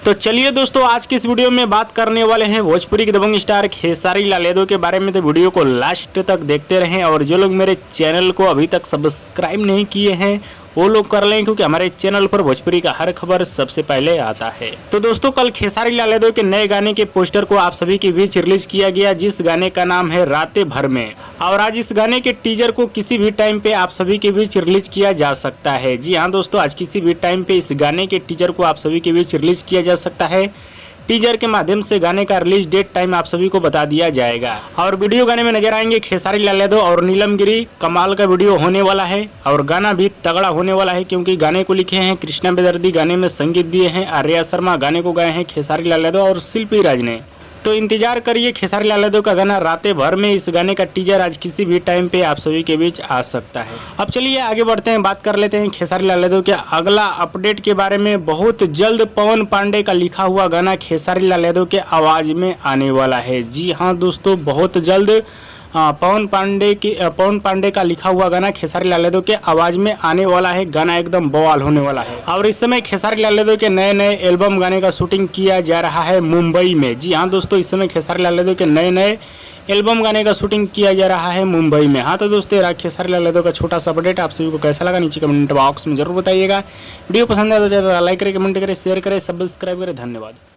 तो चलिए दोस्तों, आज की इस वीडियो में बात करने वाले हैं भोजपुरी के दबंग स्टार खेसारी लाल यादव के बारे में। तो वीडियो को लास्ट तक देखते रहें और जो लोग मेरे चैनल को अभी तक सब्सक्राइब नहीं किए हैं वो लोग कर लें, क्योंकि हमारे चैनल पर भोजपुरी का हर खबर सबसे पहले आता है। तो दोस्तों, कल खेसारी लाल यादव के नए गाने के पोस्टर को आप सभी के बीच रिलीज किया गया, जिस गाने का नाम है रातें भर में। और आज इस गाने के टीजर को किसी भी टाइम पे आप सभी के बीच रिलीज किया जा सकता है। जी हाँ दोस्तों, आज किसी भी टाइम पे इस गाने के टीजर को आप सभी के बीच रिलीज किया जा सकता है। टीजर के माध्यम से गाने का रिलीज डेट टाइम आप सभी को बता दिया जाएगा। और वीडियो गाने में नजर आएंगे खेसारी लाल यादव और नीलम गिरी। कमाल का वीडियो होने वाला है और गाना भी तगड़ा होने वाला है, क्योंकि गाने को लिखे हैं कृष्णा बेदर्दी, गाने में संगीत दिए हैं आर्या शर्मा, गाने को गाए हैं खेसारी लाल यादव और शिल्पी राज ने। तो इंतजार करिए खेसारी लाल यादव का गाना रातें भर में। इस गाने का टीजर आज किसी भी टाइम पे आप सभी के बीच आ सकता है। अब चलिए आगे बढ़ते हैं, बात कर लेते हैं खेसारी लाल यादव के अगला अपडेट के बारे में। बहुत जल्द पवन पांडे का लिखा हुआ गाना खेसारी लाल यादव के आवाज में आने वाला है। जी हाँ दोस्तों, बहुत जल्द पवन पांडे का लिखा हुआ गाना खेसारी लाल यादव के आवाज में आने वाला है। गाना एकदम बवाल होने वाला है। और इस समय खेसारी लाल यादव के नए नए एल्बम गाने का शूटिंग किया जा रहा है मुंबई में। जी हाँ दोस्तों, इस समय खेसारी लाल यादव के नए नए एल्बम गाने का शूटिंग किया जा रहा है मुंबई में। हाँ तो दोस्तों, खेसारी लाल यादव का छोटा सा अपडेट आप सभी को कैसा लगा नीचे कमेंट बॉक्स में जरूर बताइएगा। वीडियो पसंद आए तो ज़्यादा लाइक करें, कमेंट करें, शेयर करें, सब्सक्राइब करें। धन्यवाद।